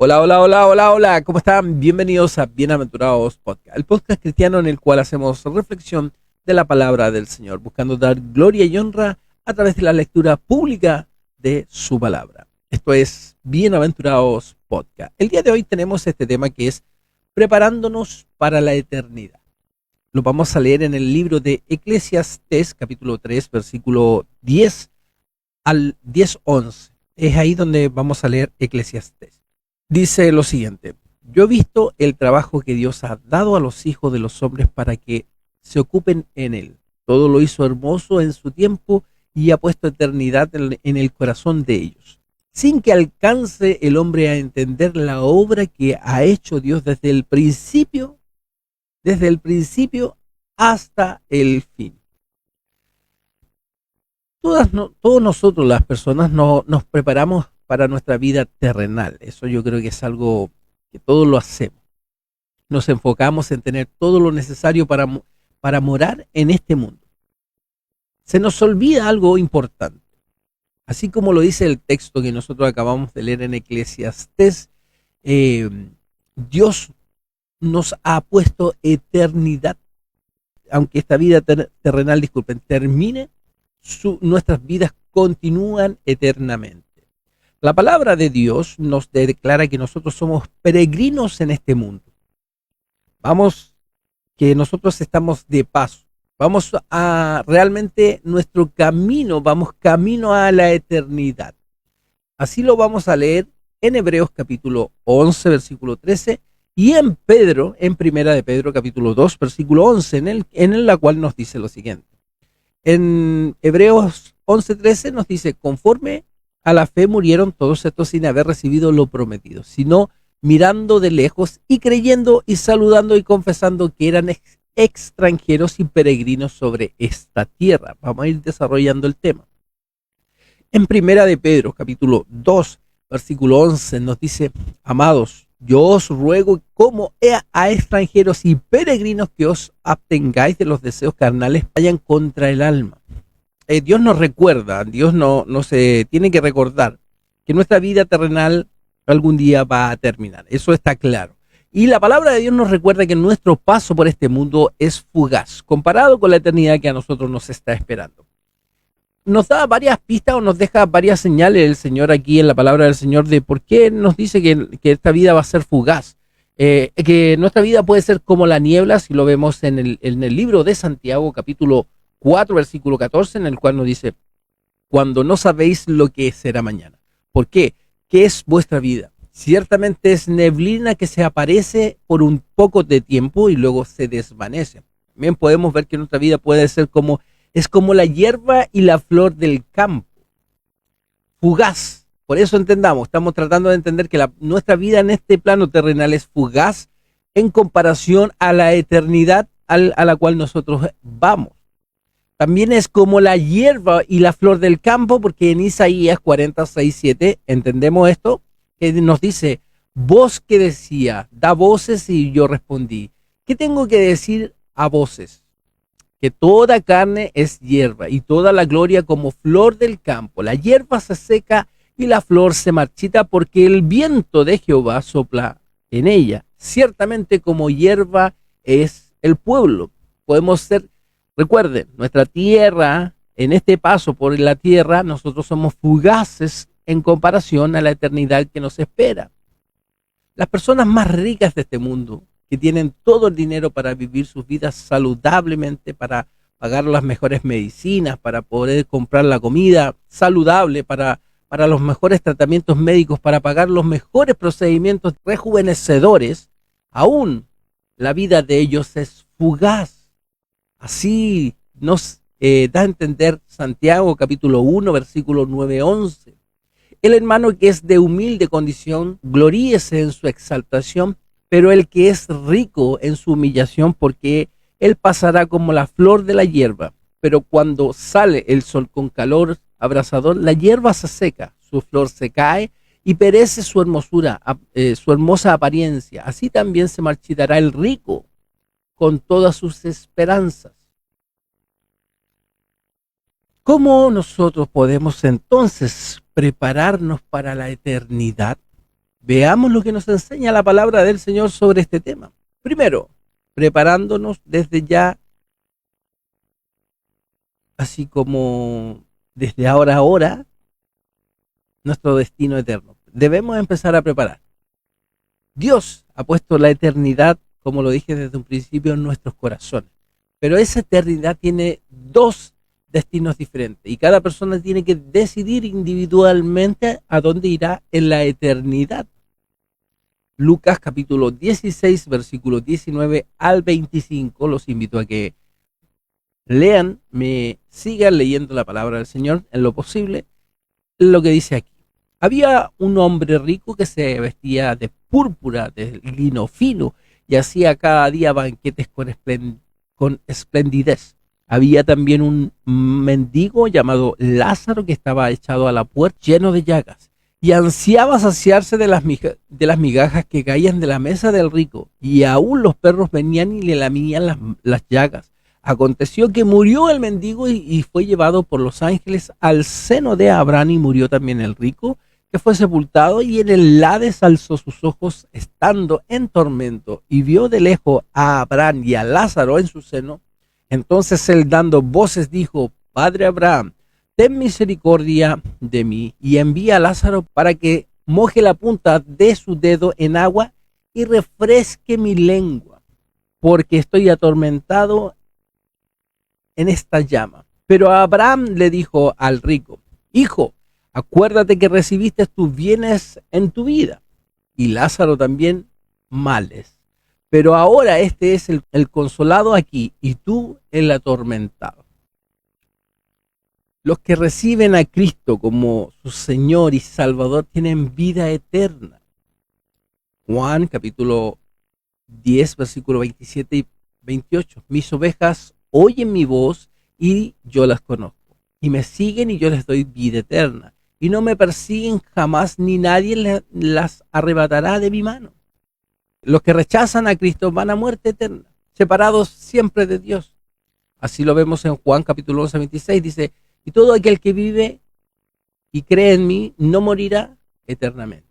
Hola, hola, hola, hola, hola, ¿cómo están? Bienvenidos a Bienaventurados Podcast, el podcast cristiano en el cual hacemos reflexión de la palabra del Señor, buscando dar gloria y honra a través de la lectura pública de su palabra. Esto es Bienaventurados Podcast. El día de hoy tenemos este tema que es preparándonos para la eternidad. Lo vamos a leer en el libro de Eclesiastés, capítulo 3, versículo 10 al 10-11. Es ahí donde vamos a leer Eclesiastés. Dice lo siguiente: yo he visto el trabajo que Dios ha dado a los hijos de los hombres para que se ocupen en él. Todo lo hizo hermoso en su tiempo y ha puesto eternidad en el corazón de ellos, sin que alcance el hombre a entender la obra que ha hecho Dios desde el principio hasta el fin. Todos nosotros, las personas, nos preparamos para nuestra vida terrenal. Eso yo creo que es algo que todos lo hacemos. Nos enfocamos en tener todo lo necesario para morar en este mundo. Se nos olvida algo importante. Así como lo dice el texto que nosotros acabamos de leer en Eclesiastés, eh, Dios nos ha puesto eternidad. Aunque esta vida terrenal, disculpen, termine, nuestras vidas continúan eternamente. La palabra de Dios nos declara que nosotros somos peregrinos en este mundo. Que nosotros estamos de paso. Vamos a realmente nuestro camino, vamos camino a la eternidad. Así lo vamos a leer en Hebreos capítulo 11, versículo 13, y en Primera de Pedro capítulo 2, versículo 11, en la cual nos dice lo siguiente. En Hebreos 11:13 nos dice: conforme a la fe murieron todos estos sin haber recibido lo prometido, sino mirando de lejos y creyendo y saludando y confesando que eran extranjeros y peregrinos sobre esta tierra. Vamos a ir desarrollando el tema. En Primera de Pedro capítulo 2, versículo 11 nos dice: amados, yo os ruego como a extranjeros y peregrinos que os abstengáis de los deseos carnales, vayan contra el alma. Dios nos recuerda, Dios no se tiene que recordar que nuestra vida terrenal algún día va a terminar. Eso está claro. Y la palabra de Dios nos recuerda que nuestro paso por este mundo es fugaz, comparado con la eternidad que a nosotros nos está esperando. Nos da varias pistas o nos deja varias señales el Señor aquí en la palabra del Señor de por qué nos dice que esta vida va a ser fugaz. Que nuestra vida puede ser como la niebla, si lo vemos en el libro de Santiago, capítulo 4, versículo 14, en el cual nos dice: cuando no sabéis lo que será mañana. ¿Por qué? ¿Qué es vuestra vida? Ciertamente es neblina que se aparece por un poco de tiempo y luego se desvanece. También podemos ver que nuestra vida puede ser como la hierba y la flor del campo, fugaz. Por eso entendamos, estamos tratando de entender que nuestra vida en este plano terrenal es fugaz en comparación a la eternidad a la cual nosotros vamos. También es como la hierba y la flor del campo, porque en Isaías 46:7 entendemos esto, que nos dice: voz que decía, da voces, y yo respondí. ¿Qué tengo que decir a voces? Que toda carne es hierba y toda la gloria como flor del campo. La hierba se seca y la flor se marchita, porque el viento de Jehová sopla en ella. Ciertamente como hierba es el pueblo. Podemos ser, recuerden, nuestra tierra, en este paso por la tierra, nosotros somos fugaces en comparación a la eternidad que nos espera. Las personas más ricas de este mundo, que tienen todo el dinero para vivir sus vidas saludablemente, para pagar las mejores medicinas, para poder comprar la comida saludable, para los mejores tratamientos médicos, para pagar los mejores procedimientos rejuvenecedores, aún la vida de ellos es fugaz. Así nos da a entender Santiago capítulo 1, versículo 9-11. El hermano que es de humilde condición, gloríese en su exaltación, pero el que es rico en su humillación, porque él pasará como la flor de la hierba. Pero cuando sale el sol con calor abrasador, la hierba se seca, su flor se cae y perece su hermosura, su hermosa apariencia. Así también se marchitará el rico con todas sus esperanzas. ¿Cómo nosotros podemos entonces prepararnos para la eternidad? Veamos lo que nos enseña la palabra del Señor sobre este tema. Primero, preparándonos desde ya, así como desde ahora, nuestro destino eterno. Debemos empezar a preparar. Dios ha puesto la eternidad, como lo dije desde un principio, en nuestros corazones. Pero esa eternidad tiene dos destinos diferentes y cada persona tiene que decidir individualmente a dónde irá en la eternidad. Lucas capítulo 16, versículos 19 al 25. Los invito a que lean, me sigan leyendo la palabra del Señor en lo posible. Lo que dice aquí. Había un hombre rico que se vestía de púrpura, de lino fino, y hacía cada día banquetes con esplendidez. Había también un mendigo llamado Lázaro que estaba echado a la puerta lleno de llagas y ansiaba saciarse de las migajas que caían de la mesa del rico, y aún los perros venían y le lamían las llagas. Aconteció que murió el mendigo y fue llevado por los ángeles al seno de Abraham, y murió también el rico, que fue sepultado, y en el Hades alzó sus ojos estando en tormento, y vio de lejos a Abraham y a Lázaro en su seno. Entonces él, dando voces, dijo: Padre Abraham, ten misericordia de mí, y envía a Lázaro para que moje la punta de su dedo en agua y refresque mi lengua, porque estoy atormentado en esta llama. Pero Abraham le dijo al rico: Hijo, acuérdate que recibiste tus bienes en tu vida, y Lázaro también males. Pero ahora este es el consolado aquí, y tú el atormentado. Los que reciben a Cristo como su Señor y Salvador tienen vida eterna. Juan capítulo 10, versículo 27 y 28. Mis ovejas oyen mi voz y yo las conozco, y me siguen y yo les doy vida eterna, y no me persiguen jamás, ni nadie las arrebatará de mi mano. Los que rechazan a Cristo van a muerte eterna, separados siempre de Dios. Así lo vemos en Juan capítulo 11, 26, dice: y todo aquel que vive y cree en mí no morirá eternamente.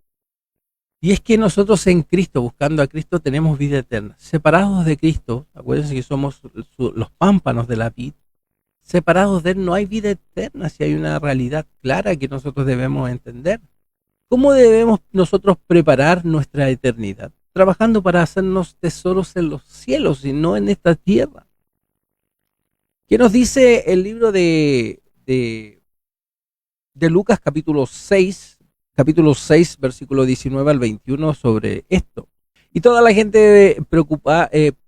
Y es que nosotros en Cristo, buscando a Cristo, tenemos vida eterna. Separados de Cristo, acuérdense que somos los pámpanos de la vid, separados de Él no hay vida eterna, si hay una realidad clara que nosotros debemos entender. ¿Cómo debemos nosotros preparar nuestra eternidad? Trabajando para hacernos tesoros en los cielos y no en esta tierra. ¿Qué nos dice el libro de Lucas capítulo 6, versículo 19 al 21 sobre esto? Y toda la gente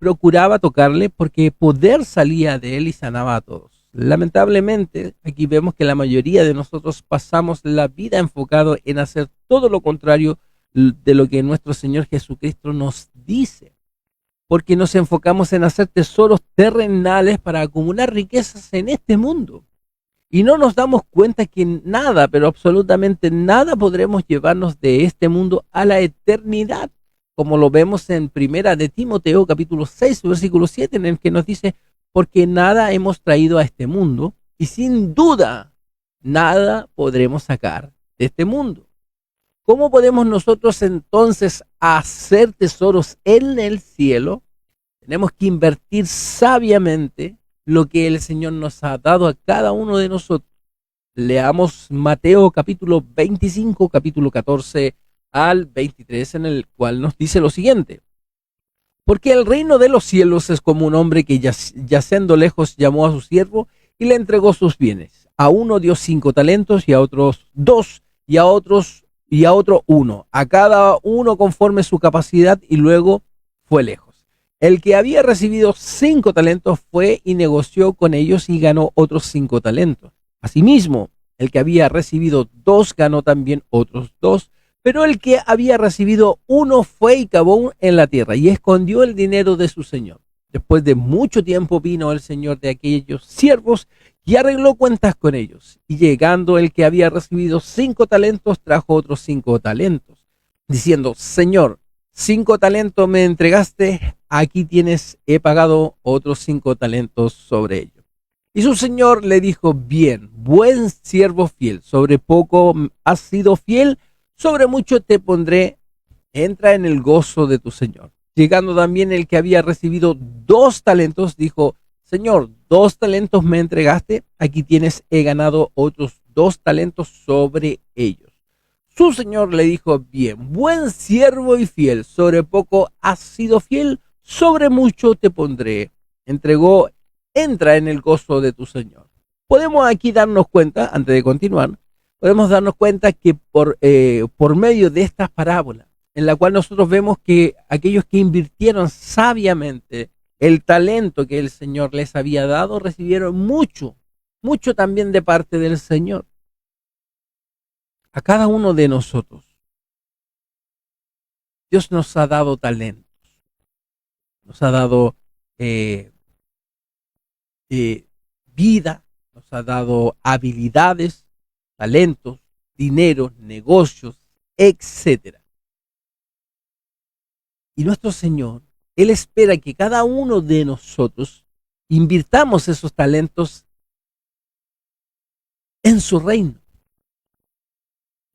procuraba tocarle, porque poder salía de él y sanaba a todos. Lamentablemente, aquí vemos que la mayoría de nosotros pasamos la vida enfocado en hacer todo lo contrario de lo que nuestro Señor Jesucristo nos dice, porque nos enfocamos en hacer tesoros terrenales para acumular riquezas en este mundo. Y no nos damos cuenta que nada, pero absolutamente nada, podremos llevarnos de este mundo a la eternidad, como lo vemos en Primera de Timoteo capítulo 6, versículo 7, en el que nos dice: porque nada hemos traído a este mundo, y sin duda nada podremos sacar de este mundo. ¿Cómo podemos nosotros entonces hacer tesoros en el cielo? Tenemos que invertir sabiamente lo que el Señor nos ha dado a cada uno de nosotros. Leamos Mateo capítulo 25, capítulo 14 al 23, en el cual nos dice lo siguiente: porque el reino de los cielos es como un hombre que yacendo lejos llamó a su siervo y le entregó sus bienes. A uno dio 5 talentos, y a otros 2, y a otro 1, a cada uno conforme su capacidad, y luego fue lejos. El que había recibido 5 talentos fue y negoció con ellos y ganó otros 5 talentos. Asimismo, el que había recibido 2 ganó también otros 2. Pero el que había recibido 1 fue y cavó en la tierra y escondió el dinero de su señor. Después de mucho tiempo vino el señor de aquellos siervos y arregló cuentas con ellos. Y llegando el que había recibido 5 talentos, trajo otros 5 talentos, diciendo: Señor, 5 talentos me entregaste, aquí tienes, he pagado otros 5 talentos sobre ello. Y su señor le dijo: bien, buen siervo fiel, sobre poco has sido fiel, sobre mucho te pondré, entra en el gozo de tu Señor. Llegando también el que había recibido 2 talentos, dijo, Señor, 2 talentos me entregaste, aquí tienes, he ganado otros 2 talentos sobre ellos. Su Señor le dijo, bien, buen siervo y fiel, sobre poco has sido fiel, sobre mucho te pondré. Entregó, entra en el gozo de tu Señor. Podemos aquí darnos cuenta, antes de continuar, podemos darnos cuenta que por medio de estas parábolas, en la cual nosotros vemos que aquellos que invirtieron sabiamente el talento que el Señor les había dado, recibieron mucho, mucho también de parte del Señor. A cada uno de nosotros, Dios nos ha dado talentos, nos ha dado eh, vida, nos ha dado habilidades, talentos, dinero, negocios, etcétera. Y nuestro Señor, Él espera que cada uno de nosotros invirtamos esos talentos en su reino,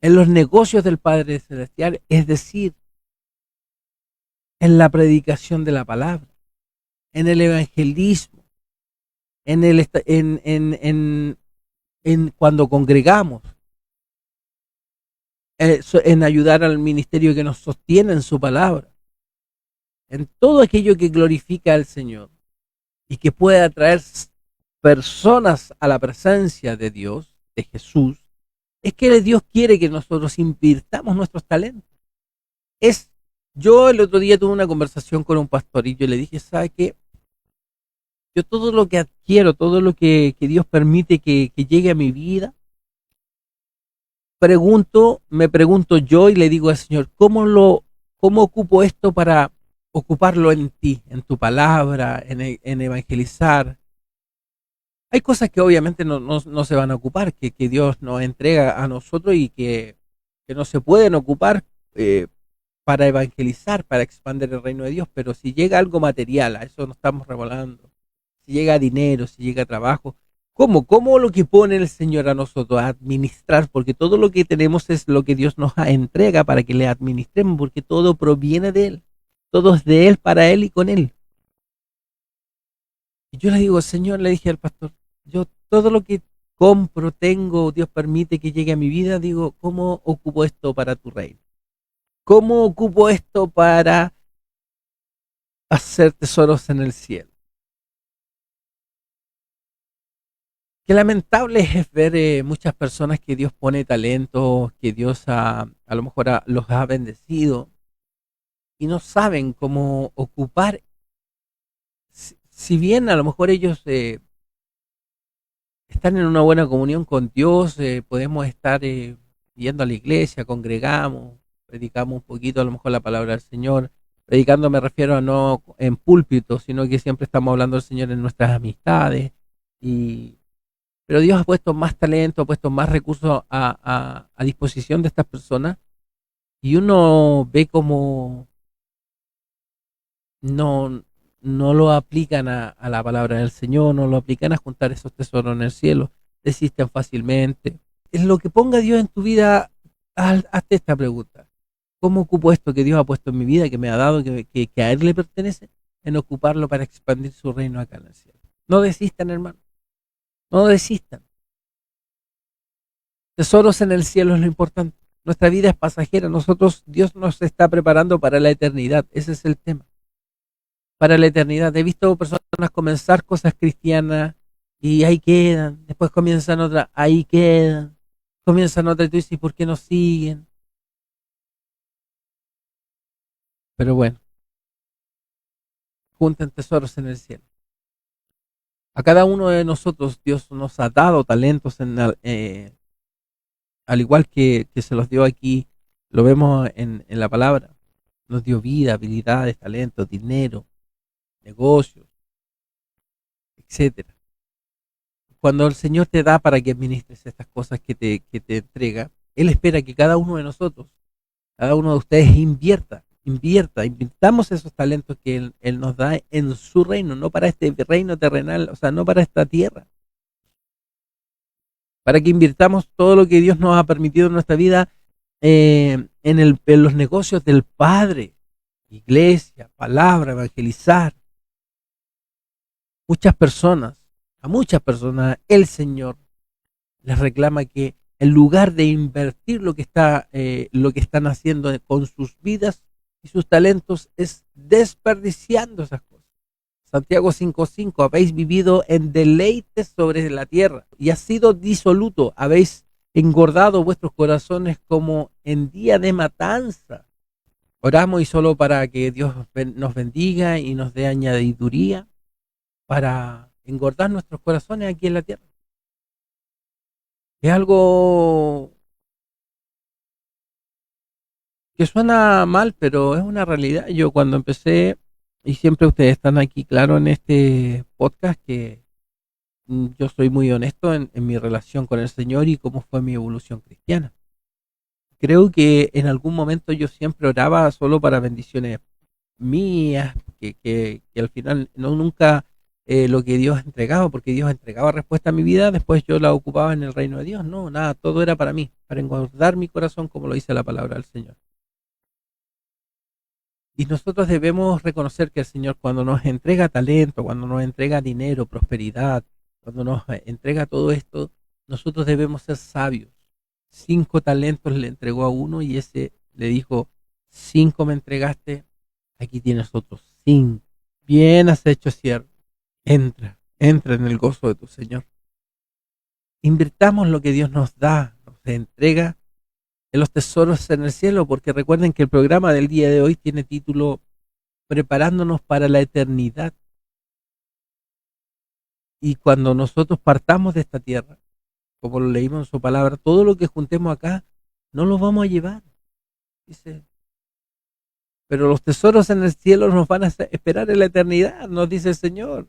en los negocios del Padre Celestial, es decir, en la predicación de la palabra, en el evangelismo, en cuando congregamos, en ayudar al ministerio que nos sostiene en su palabra, en todo aquello que glorifica al Señor y que puede atraer personas a la presencia de Dios, de Jesús. Es que Dios quiere que nosotros invirtamos nuestros talentos. Yo el otro día tuve una conversación con un pastor y yo le dije, ¿sabe qué? Yo todo lo que adquiero, todo lo que Dios permite que llegue a mi vida, me pregunto yo y le digo al Señor, ¿cómo ocupo esto para ocuparlo en ti, en tu palabra, en evangelizar? Hay cosas que obviamente no se van a ocupar, que Dios nos entrega a nosotros y que no se pueden ocupar para evangelizar, para expandir el reino de Dios, pero si llega algo material, a eso no estamos revolando, si llega dinero, si llega trabajo, ¿cómo lo que pone el Señor a nosotros a administrar? Porque todo lo que tenemos es lo que Dios nos entrega para que le administremos, porque todo proviene de Él, todo es de Él, para Él y con Él. Y yo le digo, Señor, le dije al pastor, yo todo lo que compro, tengo, Dios permite que llegue a mi vida, digo, ¿cómo ocupo esto para tu reino? ¿Cómo ocupo esto para hacer tesoros en el cielo? Qué lamentable es ver muchas personas que Dios pone talentos, que Dios a lo mejor los ha bendecido y no saben cómo ocupar. Si bien a lo mejor ellos están en una buena comunión con Dios, podemos estar yendo a la iglesia, congregamos, predicamos un poquito a lo mejor la palabra del Señor. Predicando me refiero a no en púlpito, sino que siempre estamos hablando del Señor en nuestras amistades. Pero Dios ha puesto más talento, ha puesto más recursos a disposición de estas personas y uno ve como no, no lo aplican a la palabra del Señor, no lo aplican a juntar esos tesoros en el cielo, desisten fácilmente. Es lo que ponga Dios en tu vida, hazte esta pregunta. ¿Cómo ocupo esto que Dios ha puesto en mi vida, que me ha dado, que a Él le pertenece, en ocuparlo para expandir su reino acá en el cielo? No desistan, hermano, no desistan. Tesoros en el cielo es lo importante. Nuestra vida es pasajera, Dios nos está preparando para la eternidad, ese es el tema. Para la eternidad. He visto personas comenzar cosas cristianas y ahí quedan. Después comienzan otras, ahí quedan. Comienzan otras y tú dices, ¿por qué no siguen? Pero bueno, junten tesoros en el cielo. A cada uno de nosotros Dios nos ha dado talentos al igual que se los dio aquí, lo vemos en la palabra. Nos dio vida, habilidades, talentos, dinero, negocios, etcétera. Cuando el Señor te da para que administres estas cosas que te entrega, Él espera que cada uno de nosotros, cada uno de ustedes invirtamos esos talentos que Él nos da en su reino, no para este reino terrenal, o sea, no para esta tierra. Para que invirtamos todo lo que Dios nos ha permitido en nuestra vida en los negocios del Padre, iglesia, palabra, evangelizar. A muchas personas, el Señor les reclama que en lugar de invertir lo que están haciendo con sus vidas y sus talentos, es desperdiciando esas cosas. Santiago 5:5, habéis vivido en deleites sobre la tierra y ha sido disoluto, habéis engordado vuestros corazones como en día de matanza. Oramos y solo para que Dios nos bendiga y nos dé añadiduría para engordar nuestros corazones aquí en la tierra. Es algo que suena mal, pero es una realidad. Yo cuando empecé, y siempre ustedes están aquí claro en este podcast, que yo soy muy honesto en mi relación con el Señor y cómo fue mi evolución cristiana. Creo que en algún momento yo siempre oraba solo para bendiciones mías, que al final no nunca lo que Dios entregaba, porque Dios entregaba respuesta a mi vida, después yo la ocupaba en el reino de Dios. No, nada, todo era para mí, para engordar mi corazón, como lo dice la palabra del Señor. Y nosotros debemos reconocer que el Señor, cuando nos entrega talento, cuando nos entrega dinero, prosperidad, cuando nos entrega todo esto, nosotros debemos ser sabios. 5 talentos le entregó a uno y ese le dijo: 5 me entregaste, aquí tienes otros 5. Bien has hecho, siervo. Entra en el gozo de tu Señor. Invirtamos lo que Dios nos da, nos entrega en los tesoros en el cielo, porque recuerden que el programa del día de hoy tiene título Preparándonos para la eternidad. Y cuando nosotros partamos de esta tierra, como lo leímos en su palabra, todo lo que juntemos acá no lo vamos a llevar. Dice, pero los tesoros en el cielo nos van a esperar en la eternidad, nos dice el Señor.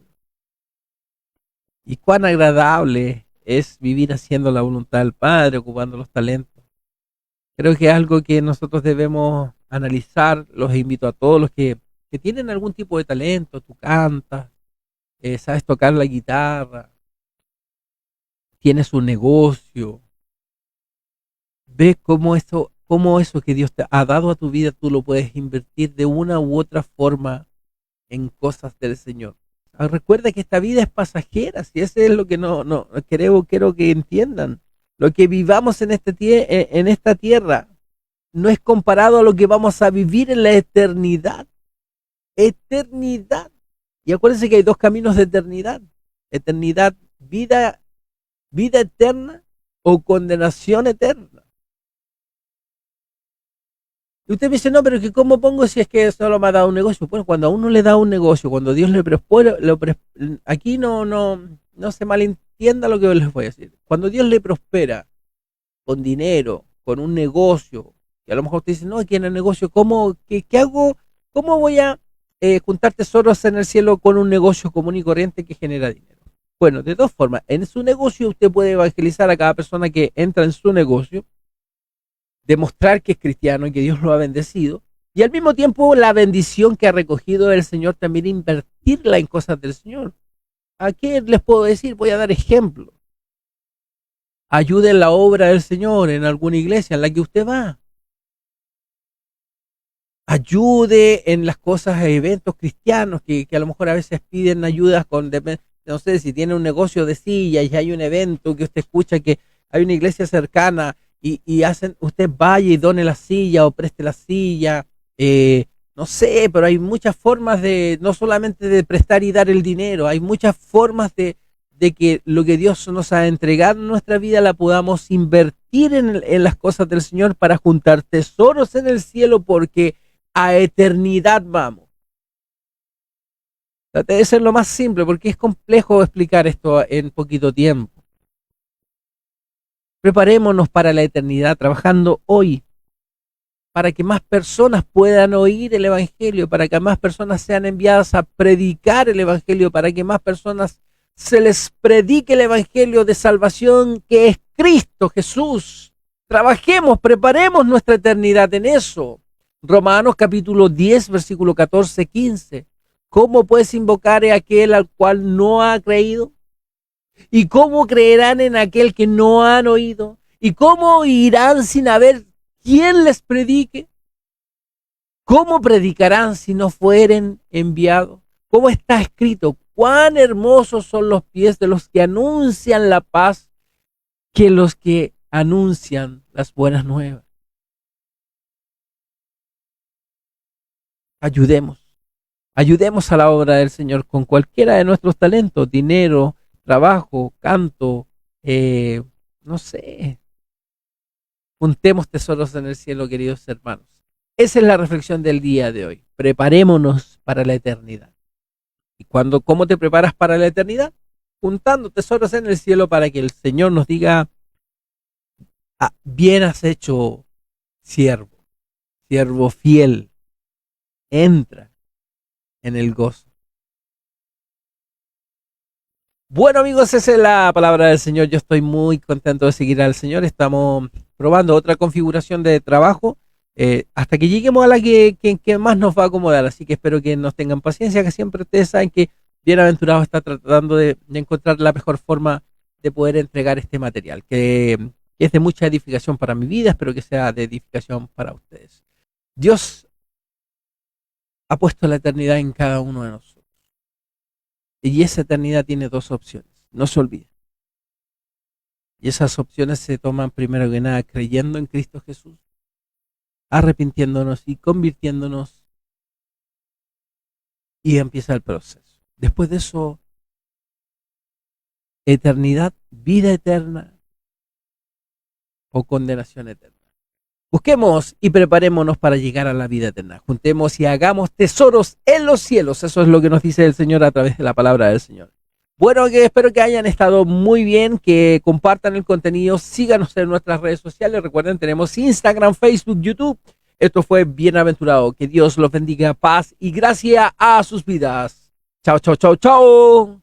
Y cuán agradable es vivir haciendo la voluntad del Padre, ocupando los talentos. Creo que es algo que nosotros debemos analizar. Los invito a todos los que tienen algún tipo de talento. Tú cantas, sabes tocar la guitarra, tienes un negocio. Ve cómo eso que Dios te ha dado a tu vida, tú lo puedes invertir de una u otra forma en cosas del Señor. Recuerda que esta vida es pasajera, si eso es lo que no quiero que entiendan. Lo que vivamos en esta tierra no es comparado a lo que vamos a vivir en la eternidad. Eternidad. Y acuérdense que hay 2 caminos de eternidad. Eternidad, vida eterna o condenación eterna. Y usted me dice, no, pero que ¿cómo pongo si es que solo me ha dado un negocio? Bueno, cuando a uno le da un negocio, cuando Dios le prospera, aquí no se malentienda lo que les voy a decir. Cuando Dios le prospera con dinero, con un negocio, y a lo mejor usted dice, no, aquí en el negocio, qué hago? ¿Cómo voy a juntar tesoros en el cielo con un negocio común y corriente que genera dinero? Bueno, de 2 formas. En su negocio usted puede evangelizar a cada persona que entra en su negocio, demostrar que es cristiano y que Dios lo ha bendecido, y al mismo tiempo la bendición que ha recogido el Señor también invertirla en cosas del Señor. ¿A qué les puedo decir? Voy a dar ejemplos. Ayude en la obra del Señor en alguna iglesia en la que usted va. Ayude en las cosas, eventos cristianos que a lo mejor a veces piden ayudas no sé, si tiene un negocio de sillas y hay un evento que usted escucha que hay una iglesia cercana y usted vaya y done la silla o preste la silla, no sé, pero hay muchas formas no solamente de prestar y dar el dinero, hay muchas formas de que lo que Dios nos ha entregado en nuestra vida la podamos invertir en las cosas del Señor para juntar tesoros en el cielo, porque a eternidad vamos. Trate de ser lo más simple, porque es complejo explicar esto en poquito tiempo. Preparémonos para la eternidad trabajando hoy, para que más personas puedan oír el Evangelio, para que más personas sean enviadas a predicar el Evangelio, para que más personas se les predique el Evangelio de salvación que es Cristo Jesús. Trabajemos, preparemos nuestra eternidad en eso. Romanos capítulo 10, versículo 14-15. ¿Cómo pues invocar a aquel al cual no ha creído? ¿Y cómo creerán en aquel que no han oído? ¿Y cómo irán sin haber ¿quién les predique? ¿Cómo predicarán si no fueren enviados? ¿Cómo está escrito? Cuán hermosos son los pies de los que anuncian la paz, que los que anuncian las buenas nuevas. Ayudemos a la obra del Señor con cualquiera de nuestros talentos, dinero, trabajo, canto, no sé. Juntemos tesoros en el cielo, queridos hermanos. Esa es la reflexión del día de hoy. Preparémonos para la eternidad. ¿Y cómo te preparas para la eternidad? Juntando tesoros en el cielo para que el Señor nos diga, bien has hecho, siervo fiel, entra en el gozo. Bueno, amigos, esa es la palabra del Señor. Yo estoy muy contento de seguir al Señor. Estamos probando otra configuración de trabajo hasta que lleguemos a la que más nos va a acomodar. Así que espero que nos tengan paciencia, que siempre ustedes saben que Bienaventurado está tratando de encontrar la mejor forma de poder entregar este material, que es de mucha edificación para mi vida. Espero que sea de edificación para ustedes. Dios ha puesto la eternidad en cada uno de nosotros. Y esa eternidad tiene dos opciones, no se olviden. Y esas opciones se toman primero que nada creyendo en Cristo Jesús, arrepintiéndonos y convirtiéndonos, y empieza el proceso. Después de eso, eternidad, vida eterna o condenación eterna. Busquemos y preparémonos para llegar a la vida eterna. Juntemos y hagamos tesoros en los cielos. Eso es lo que nos dice el Señor a través de la palabra del Señor. Bueno, que espero que hayan estado muy bien, que compartan el contenido, síganos en nuestras redes sociales. Recuerden, tenemos Instagram, Facebook, YouTube. Esto fue Bienaventurado. Que Dios los bendiga, paz y gracia a sus vidas. Chao, chao, chao, chao.